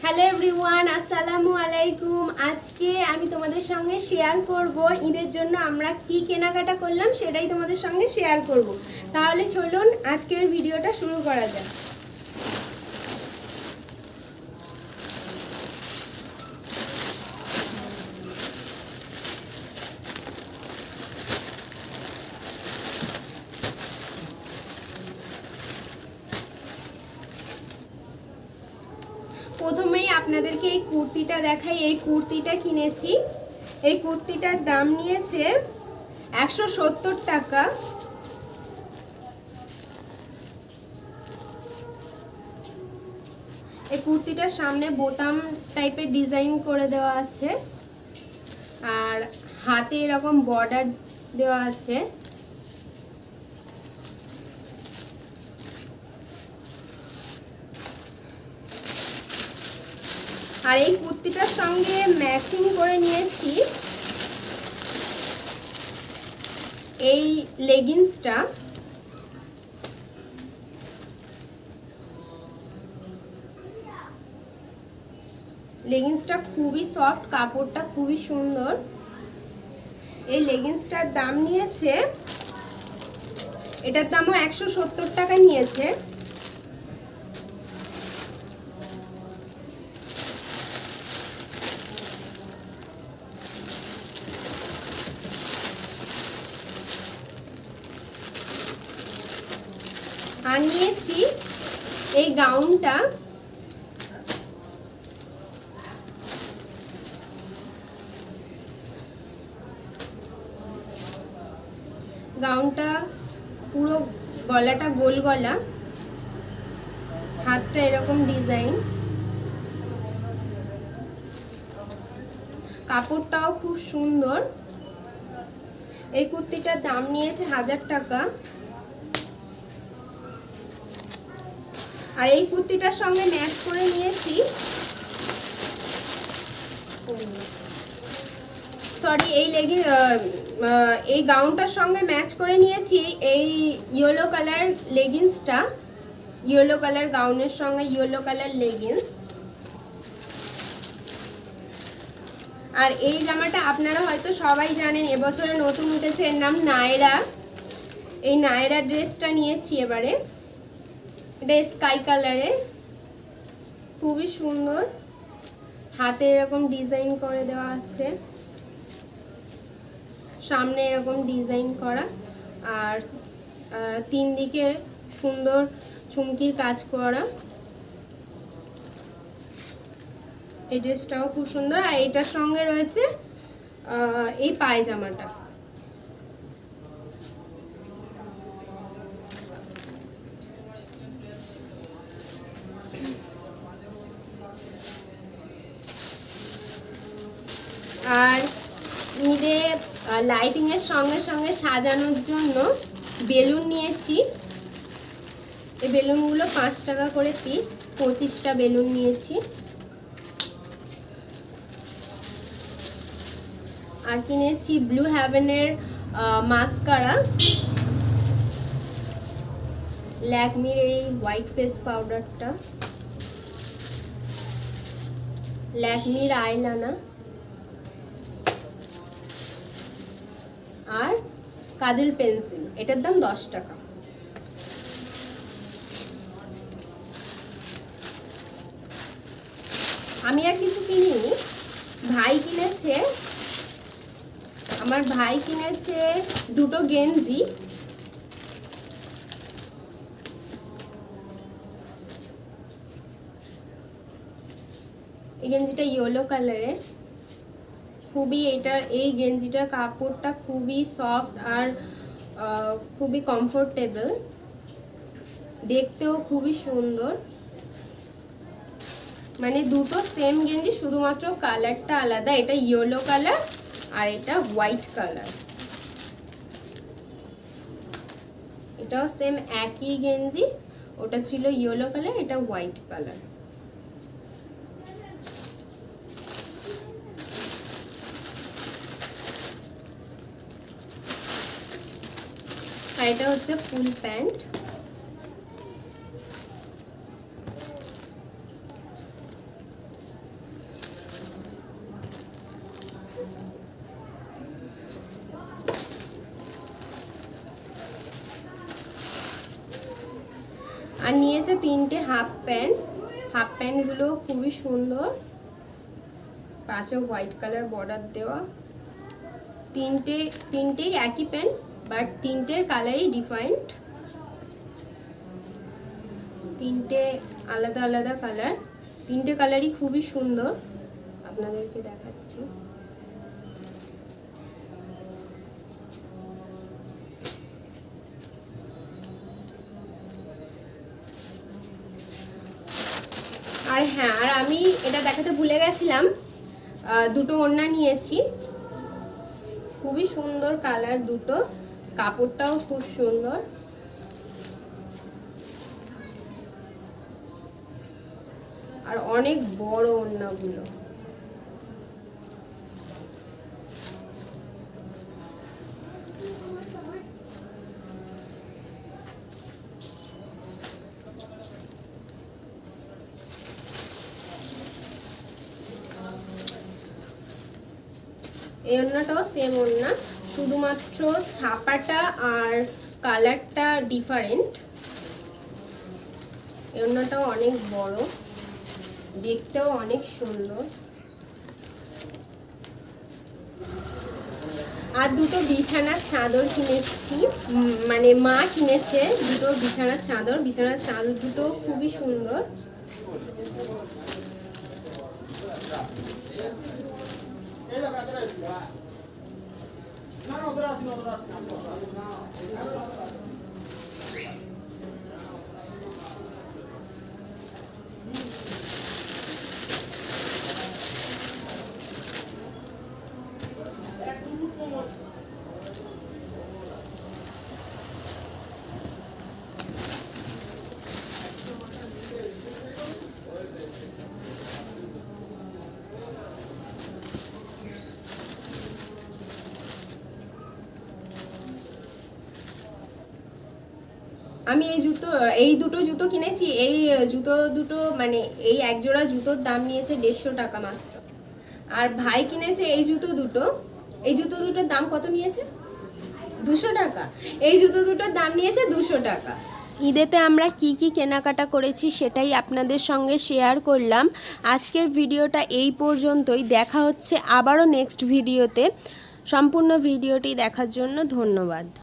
Hello everyone, আসসালামু আলাইকুম। আজকে আমি তোমাদের সঙ্গে শেয়ার করব ঈদের জন্য আমরা কি কেনাকাটা করলাম, সেটাই তোমাদের সঙ্গে শেয়ার করব। তাহলে চলুন আজকের ভিডিওটা শুরু করা যাক। প্রথমেই আপনাদেরকে এই কুর্তিটা দেখাই। এই কুর্তিটা কিনেছি। এই কুর্তিটার দাম নিয়েছে 170 টাকা। এই কুর্তিটার সামনে বোতাম টাইপের ডিজাইন করে দেওয়া আছে, আর হাতে এরকম বর্ডার দেওয়া আছে। আর এই কুর্তিটার সঙ্গে ম্যাচিং করে নিয়েছি এই লেগিংসটা। লেগিংসটা খুবই সফট, কাপড়টা খুবই সুন্দর। এই লেগিংসটার দাম নিয়েছে, এটার দামও 170 টাকা নিয়েছে। আর নিয়েছি এই গাউনটা। গাউনটা পুরো গলাটা গোল গলা, হাতটা এরকম ডিজাইন, কাপড়টাও খুব সুন্দর। এই কুর্তিটার দাম নিয়েছে 1000 টাকা। আর এই কুর্তিটার সঙ্গে ম্যাচ করে নিয়েছি, সরি এই গাউনটার সঙ্গে ম্যাচ করে নিয়েছি এই ইয়েলো কালার লেগিংসটা। ইয়েলো কালার গাউনের সঙ্গে ইয়েলো কালার লেগিংস। আর এই জামাটা আপনারা হয়তো সবাই জানেন, এবছরে নতুন উঠেছে, এর নাম নায়রা। এই নায়রা ড্রেসটা নিয়েছি এবারে। এটা স্কাই কালারে, খুবই সুন্দর। হাতে এরকম ডিজাইন করে দেওয়া আছে, সামনে এরকম ডিজাইন করা, আর তিন দিকে সুন্দর চুমকির কাজ করা। এই ড্রেসটাও খুব সুন্দর। আর এটার সঙ্গে রয়েছে এই পায়জামাটা। আর ঈদে লাইটিং এর সঙ্গে সঙ্গে সাজানোর জন্য বেলুন নিয়েছি। এই বেলুনগুলো 5 টাকা করে পিস, 25টা বেলুন নিয়েছি। আর কিনেছি ব্লু হেভেনের মাস্কারা, ল্যাকমির এই হোয়াইট ফেস পাউডারটা, ল্যাকমির আইলাইনার, আর কাজল পেন্সিল। এটার দাম 10 টাকা। আমি আর কিছু কিনিনি, ভাই কিনেছে। আমার ভাই কিনেছে দুটো গেঞ্জি। এই গেঞ্জিটা ইয়েলো কালারের, খুবই এই গেঞ্জিটার কাপড়টা খুবই সফট আর খুবই কমফোর্টেবল, দেখতেও খুবই সুন্দর। মানে দুটো সেম গেঞ্জি, শুধুমাত্র কালারটা আলাদা। এটা ইয়েলো কালার আর এটা হোয়াইট কালার। এটাও সেম একই গেঞ্জি, ওটা ছিল ইয়েলো কালার, এটা হোয়াইট কালার। আর এটা হচ্ছে ফুল প্যান্ট। আর নিয়েছে 3টে হাফ প্যান্টগুলো খুবই সুন্দর, পাশে হোয়াইট কালার বর্ডার দেওয়া। তিনটেই একই প্যান্ট, বাট 3টের কালারই ডিফারেন্ট, 3টে আলাদা আলাদা কালার। 3টে কালারই খুবই সুন্দর, আপনাদেরকে দেখাচ্ছি। আর হ্যাঁ, আর আমি এটা দেখাতে ভুলে গেছিলাম, দুটো ওড়না নিয়েছি, খুবই সুন্দর কালার দুটো, কাপড়টাও খুব সুন্দর। আর অনেক বড় ওড়নাগুলো। এই ওড়নাটাও সেম ওড়না, শুধুমাত্র ছাপাটা আর কালারটা ডিফারেন্ট। এই ওড়নাটাও অনেক বড়, দেখতেও অনেক সুন্দর। আর দুটো বিছানার চাদর কিনেছি, মানে মা কিনেছে দুটো বিছানার চাদর দুটো খুবই সুন্দর। আমি এই দুটো জুতো কিনেছি। এই জুতো দুটো মানে এই এক জোড়া জুতোর দাম নিয়েছে 150 টাকা মাত্র। আর ভাই কিনেছে এই জুতো দুটোর দাম কত নিয়েছে? 200 টাকা। এই জুতো দুটোর দাম নিয়েছে 200 টাকা। ঈদেতে আমরা কি কেনাকাটা করেছি সেটাই আপনাদের সঙ্গে শেয়ার করলাম। আজকের ভিডিওটা এই পর্যন্তই, দেখা হচ্ছে আবারও নেক্সট ভিডিওতে। সম্পূর্ণ ভিডিওটি দেখার জন্য ধন্যবাদ।